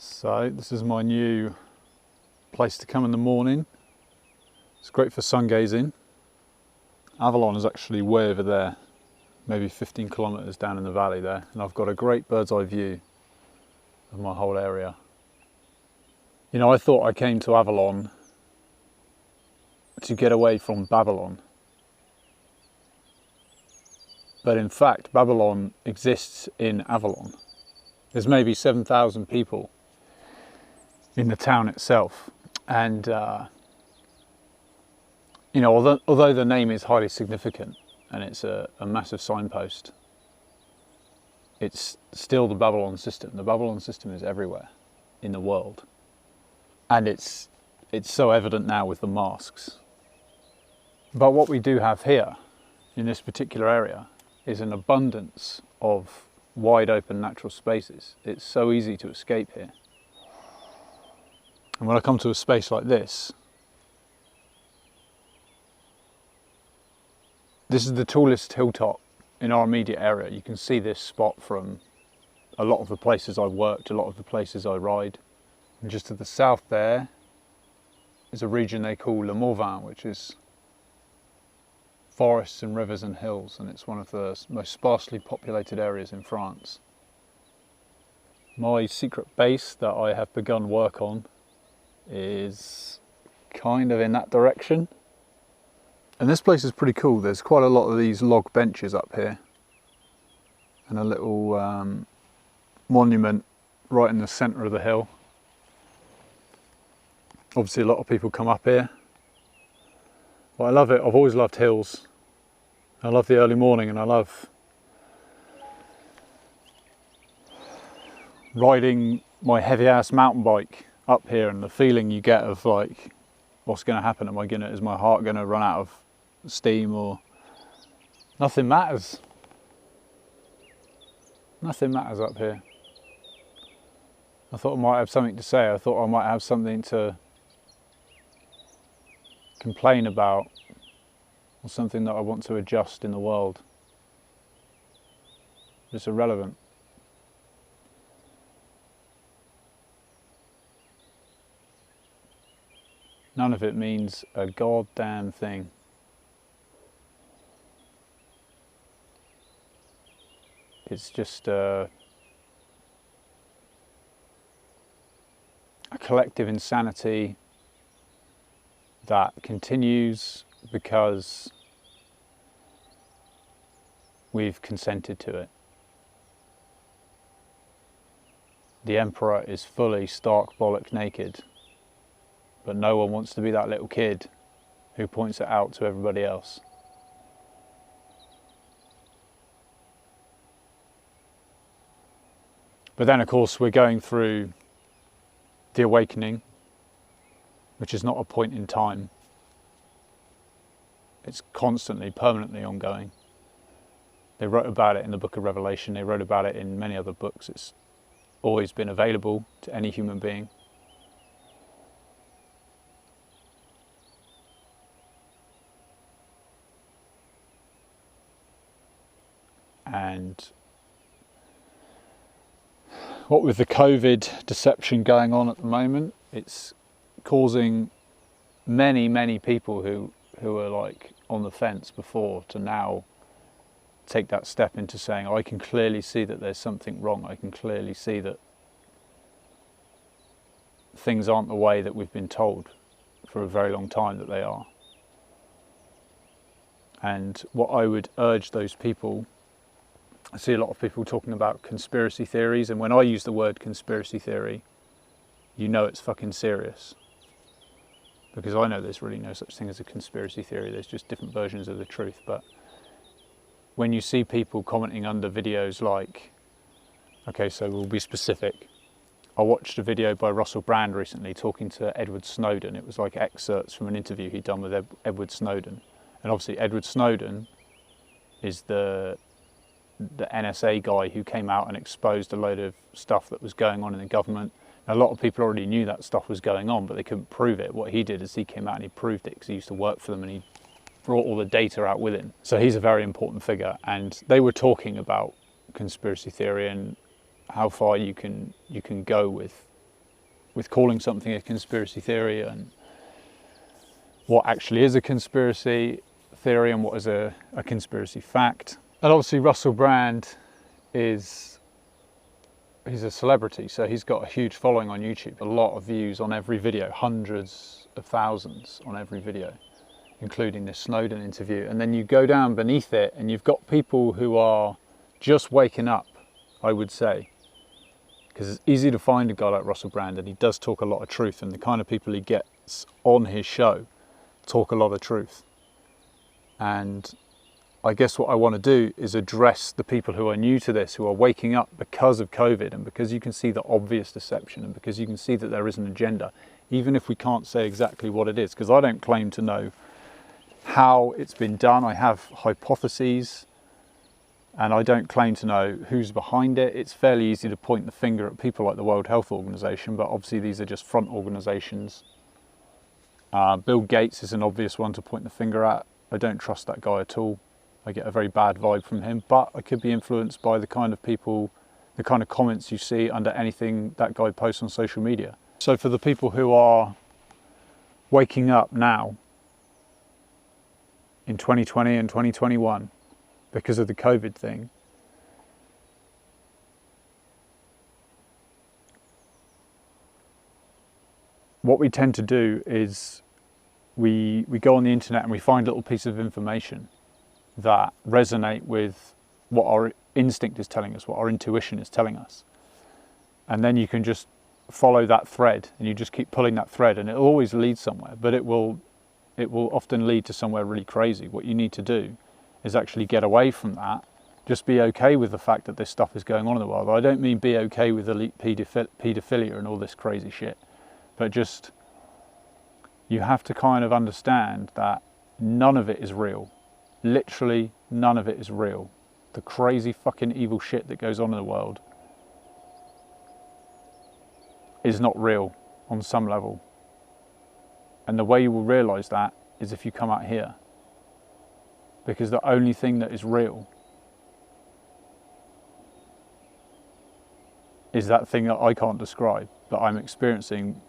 So this is my new place to come in the morning. It's great for sun gazing. Avalon is actually way over there, maybe 15 kilometres down in the valley there, and I've got a great bird's eye view of my whole area. You know, I thought I came to Avalon to get away from Babylon. But in fact, Babylon exists in Avalon. There's maybe 7,000 people in the town itself. And, you know, although the name is highly significant and it's a massive signpost, it's still the Babylon system. The Babylon system is everywhere in the world. And it's so evident now with the masks. But what we do have here, in this particular area, is an abundance of wide open natural spaces. It's so easy to escape here. And when I come to a space like this is the tallest hilltop in our immediate area. You can see this spot from a lot of the places I worked, a lot of the places I ride. And just to the south there is a region they call Le Morvan, which is forests and rivers and hills, and it's one of the most sparsely populated areas in France. My secret base that I have begun work on is kind of in that direction. And this place is pretty cool. There's quite a lot of these log benches up here and a little monument right in the centre of the hill. Obviously a lot of people come up here. Well, I love it. I've always loved hills. I love the early morning, and I love riding my heavy ass mountain bike up here, and the feeling you get of like, what's going to happen? Is my heart going to run out of steam? Or nothing matters. Nothing matters up here. I thought I might have something to say. I thought I might have something to complain about, or something that I want to adjust in the world. It's irrelevant. None of it means a goddamn thing. It's just a collective insanity that continues because we've consented to it. The emperor is fully stark bollock naked, but no one wants to be that little kid who points it out to everybody else. But then of course we're going through the awakening, which is not a point in time. It's constantly, permanently ongoing. They wrote about it in the book of Revelation. They wrote about it in many other books. It's always been available to any human being. And what with the COVID deception going on at the moment, it's causing many people who are like on the fence before to now take that step into saying, I can clearly see that there's something wrong. I can clearly see that things aren't the way that we've been told for a very long time that they are. And what I would urge those people, I see a lot of people talking about conspiracy theories, and when I use the word conspiracy theory, you know it's fucking serious. Because I know there's really no such thing as a conspiracy theory, there's just different versions of the truth. But when you see people commenting under videos like, okay, so we'll be specific. I watched a video by Russell Brand recently talking to Edward Snowden. It was like excerpts from an interview he'd done with Edward Snowden. And obviously Edward Snowden is the NSA guy who came out and exposed a load of stuff that was going on in the government. A lot of people already knew that stuff was going on, but they couldn't prove it. What he did is he came out and he proved it because he used to work for them, and he brought all the data out with him. So he's a very important figure, and they were talking about conspiracy theory and how far you can go with with calling something a conspiracy theory and what actually is a conspiracy theory and what is a conspiracy fact. And obviously Russell Brand he's a celebrity, so he's got a huge following on YouTube, a lot of views on every video, hundreds of thousands on every video, including this Snowden interview. And then you go down beneath it and you've got people who are just waking up, I would say, because it's easy to find a guy like Russell Brand, and he does talk a lot of truth, and the kind of people he gets on his show talk a lot of truth. And I guess what I want to do is address the people who are new to this, who are waking up because of COVID, and because you can see the obvious deception, and because you can see that there is an agenda, even if we can't say exactly what it is, because I don't claim to know how it's been done. I have hypotheses, and I don't claim to know who's behind it. It's fairly easy to point the finger at people like the World Health Organization, but obviously these are just front organizations. Bill Gates is an obvious one to point the finger at. I don't trust that guy at all. I get a very bad vibe from him, but I could be influenced by the kind of people, the kind of comments you see under anything that guy posts on social media. So for the people who are waking up now in 2020 and 2021 because of the COVID thing, what we tend to do is we go on the internet and we find little pieces of information that resonate with what our instinct is telling us, what our intuition is telling us. And then you can just follow that thread, and you just keep pulling that thread, and it'll always lead somewhere, but it will often lead to somewhere really crazy. What you need to do is actually get away from that. Just be okay with the fact that this stuff is going on in the world. I don't mean be okay with elite paedophilia and all this crazy shit, but just, you have to kind of understand that none of it is real. Literally none of it is real. The crazy fucking evil shit that goes on in the world is not real on some level. And the way you will realise that is if you come out here. Because the only thing that is real is that thing that I can't describe, that I'm experiencing.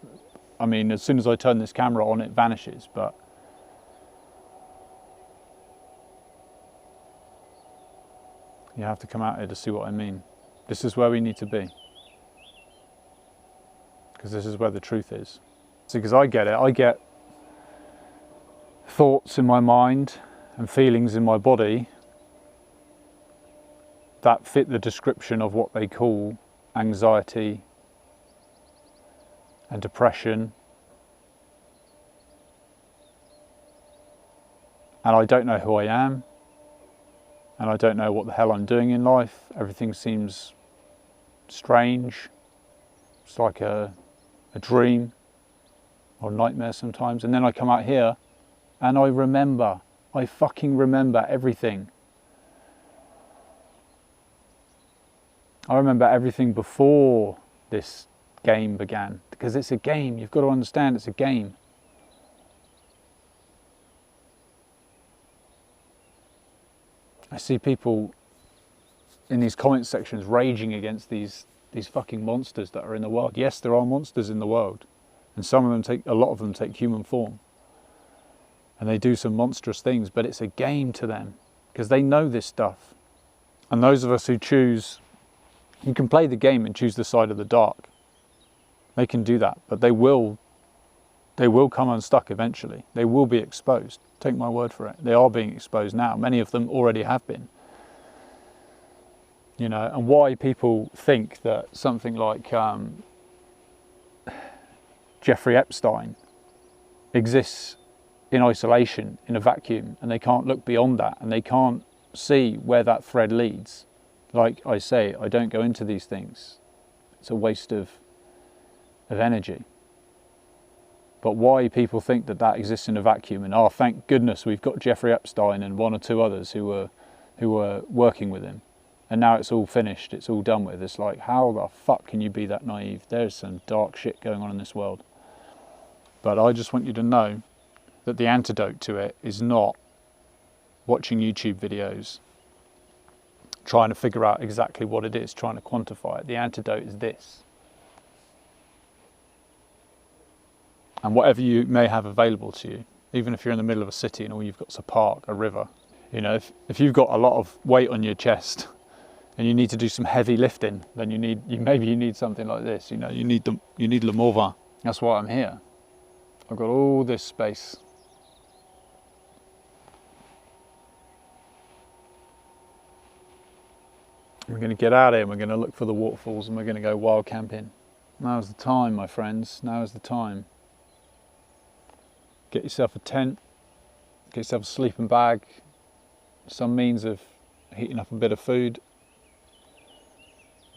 I mean, as soon as I turn this camera on, it vanishes, but you have to come out here to see what I mean. This is where we need to be. Because this is where the truth is. See, because I get it. I get thoughts in my mind and feelings in my body that fit the description of what they call anxiety and depression. And I don't know who I am. And I don't know what the hell I'm doing in life. Everything seems strange. It's like a dream or a nightmare sometimes. And then I come out here and I remember. I fucking remember everything. I remember everything before this game began. Because it's a game. You've got to understand it's a game. I see people in these comment sections raging against these fucking monsters that are in the world. Yes, there are monsters in the world, and a lot of them take human form, and they do some monstrous things, but it's a game to them because they know this stuff. And those of us who choose, you can play the game and choose the side of the dark. They can do that, but they will come unstuck eventually. They will be exposed. Take my word for it. They are being exposed now. Many of them already have been. You know, and why people think that something like Jeffrey Epstein exists in isolation, in a vacuum, and they can't look beyond that, and they can't see where that thread leads. Like I say, I don't go into these things. It's a waste of energy. But why people think that that exists in a vacuum, and thank goodness we've got Jeffrey Epstein and one or two others who were working with him, and now it's all finished, it's all done with. It's like, how the fuck can you be that naive? There's some dark shit going on in this world. But I just want you to know that the antidote to it is not watching YouTube videos, trying to figure out exactly what it is, trying to quantify it. The antidote is this. And whatever you may have available to you, even if you're in the middle of a city and all you've got is a park, a river, you know, if you've got a lot of weight on your chest and you need to do some heavy lifting, then maybe you need something like this. You know, you need Le Morvan. That's why I'm here. I've got all this space. We're going to get out here and we're going to look for the waterfalls and we're going to go wild camping. Now's the time, my friends. Now is the time. Get yourself a tent, get yourself a sleeping bag, some means of heating up a bit of food.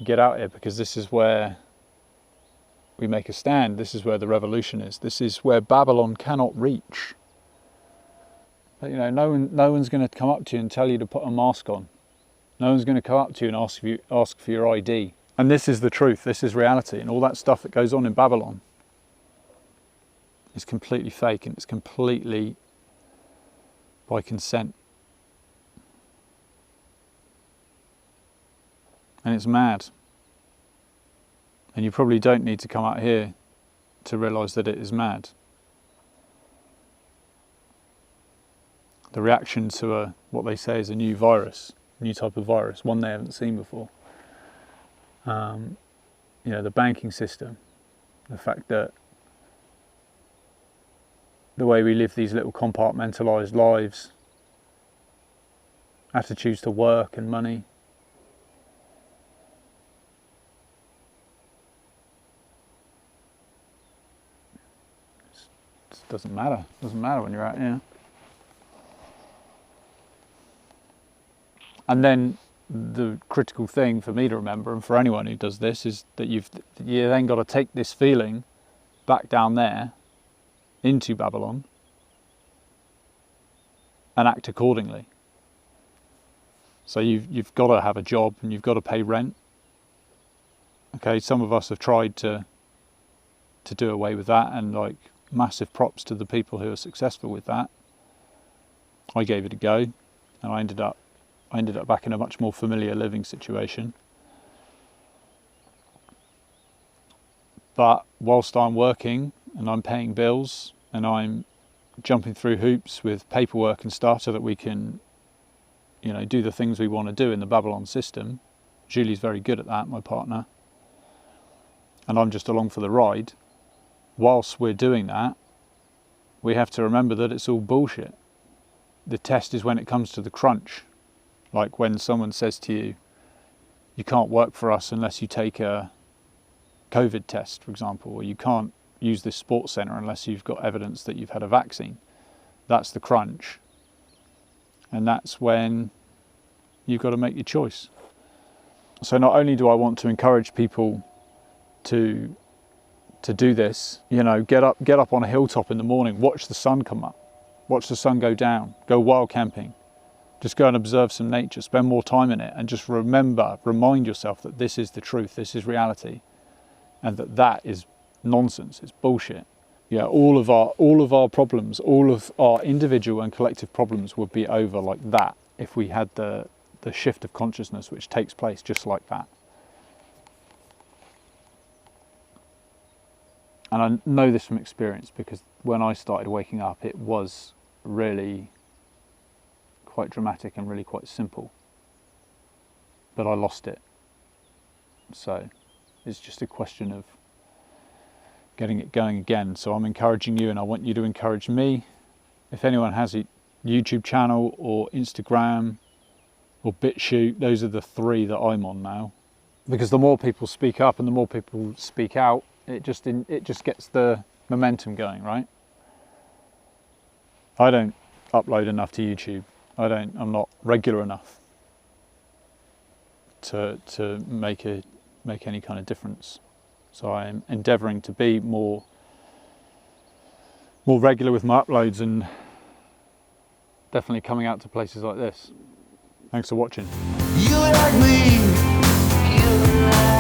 Get out here, because this is where we make a stand. This is where the revolution is. This is where Babylon cannot reach. But, you know, no one's going to come up to you and tell you to put a mask on. No one's going to come up to you and ask for your ID. And this is the truth. This is reality. And all that stuff that goes on in Babylon is completely fake, and it's completely by consent. And it's mad. And you probably don't need to come out here to realise that it is mad. The reaction to what they say is a new virus, a new type of virus, one they haven't seen before. You know, the banking system, the fact that the way we live these little compartmentalised lives, attitudes to work and money. It doesn't matter. It doesn't matter when you're out here. And then the critical thing for me to remember, and for anyone who does this, is that you then got to take this feeling back down there into Babylon and act accordingly. So you've got to have a job and you've got to pay rent. Okay, some of us have tried to do away with that, and like, massive props to the people who are successful with that. I gave it a go, and I ended up back in a much more familiar living situation. But whilst I'm working and I'm paying bills and I'm jumping through hoops with paperwork and stuff so that we can, you know, do the things we want to do in the Babylon system. Julie's very good at that, my partner. And I'm just along for the ride. Whilst we're doing that, we have to remember that it's all bullshit. The test is when it comes to the crunch. Like when someone says to you, you can't work for us unless you take a COVID test, for example, or you can't use this sports centre unless you've got evidence that you've had a vaccine. That's the crunch. And that's when you've got to make your choice. So not only do I want to encourage people to do this, you know, get up on a hilltop in the morning, watch the sun come up, watch the sun go down, go wild camping, just go and observe some nature, spend more time in it, and just remind yourself that this is the truth, this is reality, and that is nonsense, it's bullshit. Yeah, all of our problems, all of our individual and collective problems would be over like that if we had the shift of consciousness which takes place just like that. And I know this from experience, because when I started waking up, it was really quite dramatic and really quite simple. But I lost it. So it's just a question of getting it going again. So I'm encouraging you, and I want you to encourage me. If anyone has a YouTube channel or Instagram or BitChute, those are the three that I'm on now. Because the more people speak up and the more people speak out, it just gets the momentum going, right? I don't upload enough to YouTube. I'm not regular enough to make any kind of difference. So I'm endeavouring to be more regular with my uploads, and definitely coming out to places like this. Thanks for watching. You like me, you like